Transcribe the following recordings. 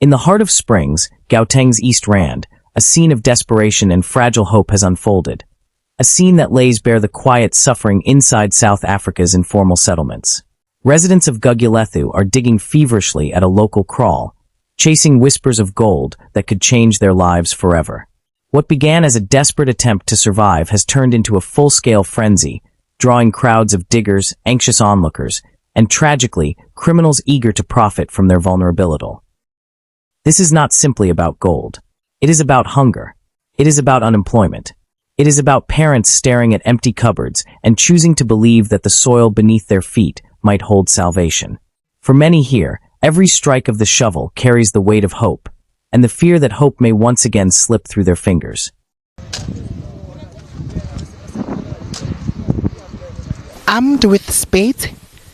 In the heart of Springs, Gauteng's East Rand, a scene of desperation and fragile hope has unfolded. A scene that lays bare the quiet suffering inside South Africa's informal settlements. Residents of Gugulethu are digging feverishly at a local kraal, chasing whispers of gold that could change their lives forever. What began as a desperate attempt to survive has turned into a full-scale frenzy, drawing crowds of diggers, anxious onlookers, and tragically, criminals eager to profit from their vulnerability. This is not simply about gold. It is about hunger. It is about unemployment. It is about parents staring at empty cupboards and choosing to believe that the soil beneath their feet might hold salvation. For many here, every strike of the shovel carries the weight of hope, and the fear that hope may once again slip through their fingers. Armed with spades,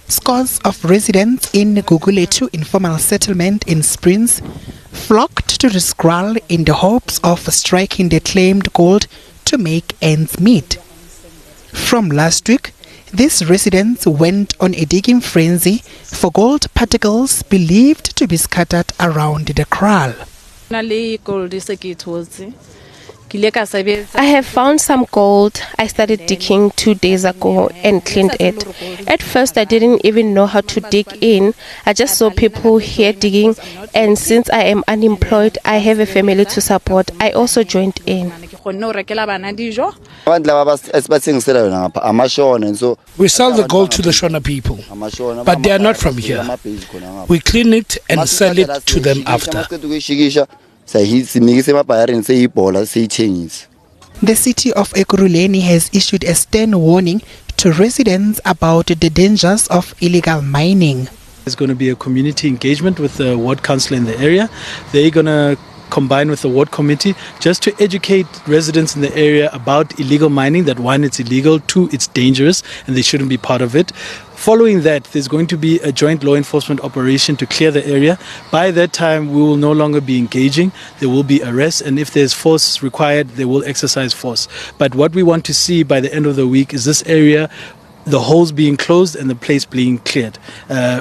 scores of residents in Gugulethu informal settlement in Springs flocked to this kraal in the hopes of striking the claimed gold to make ends meet. From last week, these residents went on a digging frenzy for gold particles believed to be scattered around the kraal. I have found some gold. I started digging 2 days ago and cleaned it. At first I didn't even know how to dig in. I just saw people here digging, and since I am unemployed, I have a family to support. I also joined in. We sell the gold to the Shona people, but they are not from here. We clean it and sell it to them after. The city of Ekurhuleni has issued a stern warning to residents about the dangers of illegal mining. There's going to be a community engagement with the ward council in the area. They're going to combine with the ward committee just to educate residents in the area about illegal mining, that one, it's illegal, two, it's dangerous and they shouldn't be part of it. Following that, there's going to be a joint law enforcement operation to clear the area. By that time, we will no longer be engaging. There will be arrests, and if there's force required, they will exercise force. But what we want to see by the end of the week is this area, the holes being closed and the place being cleared.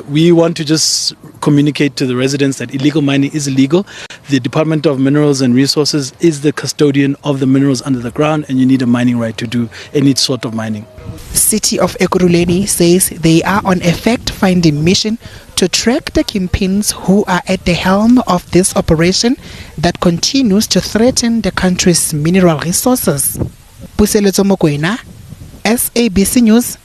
We want to just communicate to the residents that illegal mining is illegal. The Department of Minerals and Resources is the custodian of the minerals under the ground, and you need a mining right to do any sort of mining. City of Ekurhuleni says they are on a fact-finding mission to track the kingpins who are at the helm of this operation that continues to threaten the country's mineral resources. Puseletso Mokoena, SABC News,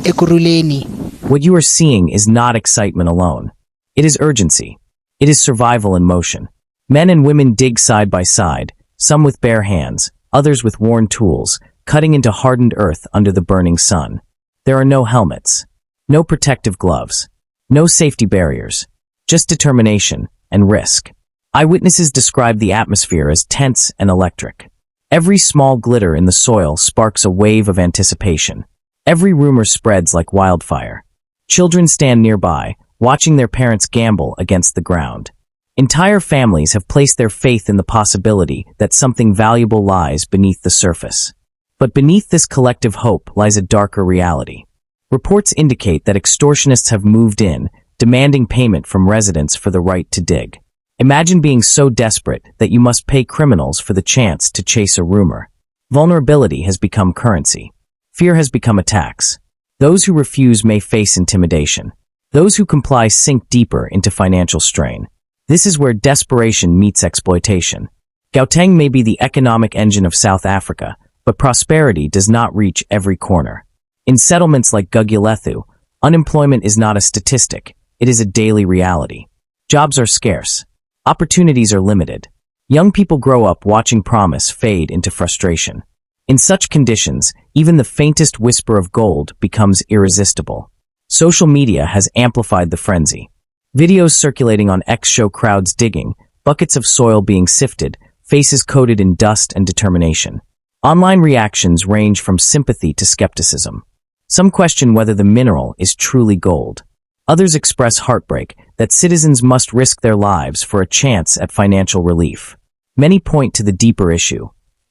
Ekurhuleni. What you are seeing is not excitement alone. It is urgency. It is survival in motion. Men and women dig side by side, some with bare hands, others with worn tools, cutting into hardened earth under the burning sun. There are no helmets, no protective gloves, no safety barriers, just determination and risk. Eyewitnesses describe the atmosphere as tense and electric. Every small glitter in the soil sparks a wave of anticipation. Every rumor spreads like wildfire. Children stand nearby, watching their parents gamble against the ground. Entire families have placed their faith in the possibility that something valuable lies beneath the surface. But beneath this collective hope lies a darker reality. Reports indicate that extortionists have moved in, demanding payment from residents for the right to dig. Imagine being so desperate that you must pay criminals for the chance to chase a rumor. Vulnerability has become currency. Fear has become a tax. Those who refuse may face intimidation. Those who comply sink deeper into financial strain. This is where desperation meets exploitation. Gauteng may be the economic engine of South Africa, but prosperity does not reach every corner. In settlements like Gugulethu, unemployment is not a statistic, it is a daily reality. Jobs are scarce. Opportunities are limited. Young people grow up watching promise fade into frustration. In such conditions, even the faintest whisper of gold becomes irresistible. Social media has amplified the frenzy. Videos circulating on X show crowds digging, buckets of soil being sifted, faces coated in dust and determination. Online reactions range from sympathy to skepticism. Some question whether the mineral is truly gold. Others express heartbreak that citizens must risk their lives for a chance at financial relief. Many point to the deeper issue.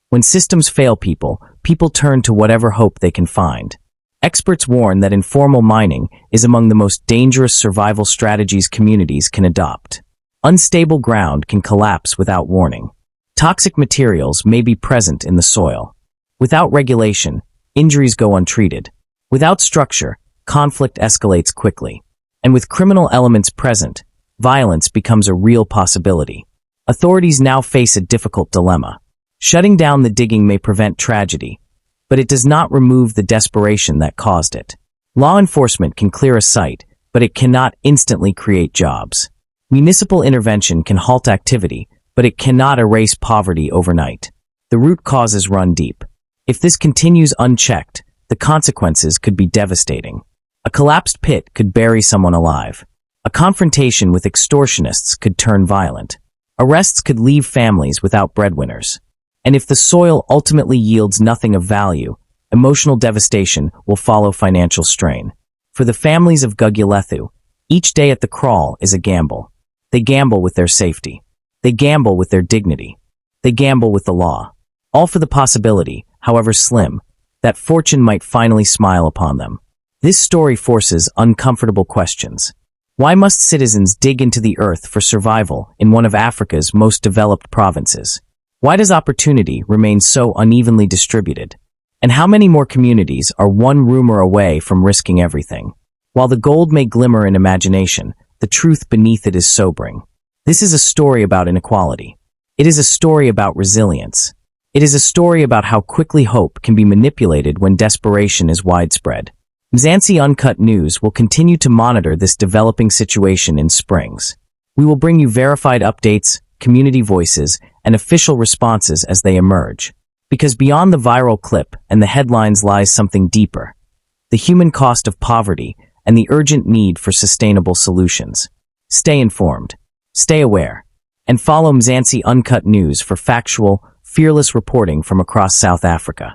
When systems fail people turn to whatever hope they can find. Experts warn that informal mining is among the most dangerous survival strategies communities can adopt. Unstable ground can collapse without warning. Toxic materials may be present in the soil. Without regulation, injuries go untreated. Without structure, conflict escalates quickly. And with criminal elements present, violence becomes a real possibility. Authorities now face a difficult dilemma. Shutting down the digging may prevent tragedy, but it does not remove the desperation that caused it. Law enforcement can clear a site, but it cannot instantly create jobs. Municipal intervention can halt activity, but it cannot erase poverty overnight. The root causes run deep. If this continues unchecked, the consequences could be devastating. A collapsed pit could bury someone alive. A confrontation with extortionists could turn violent. Arrests could leave families without breadwinners. And if the soil ultimately yields nothing of value, emotional devastation will follow financial strain. For the families of Gugulethu, each day at the kraal is a gamble. They gamble with their safety. They gamble with their dignity. They gamble with the law. All for the possibility, however slim, that fortune might finally smile upon them. This story forces uncomfortable questions. Why must citizens dig into the earth for survival in one of Africa's most developed provinces? Why does opportunity remain so unevenly distributed? And how many more communities are one rumor away from risking everything? While the gold may glimmer in imagination, the truth beneath it is sobering. This is a story about inequality. It is a story about resilience. It is a story about how quickly hope can be manipulated when desperation is widespread. Mzansi Uncut News will continue to monitor this developing situation in Springs. We will bring you verified updates, community voices, and official responses as they emerge. Because beyond the viral clip and the headlines lies something deeper: the human cost of poverty and the urgent need for sustainable solutions. Stay informed, stay aware, and follow Mzansi Uncut News for factual, fearless reporting from across South Africa.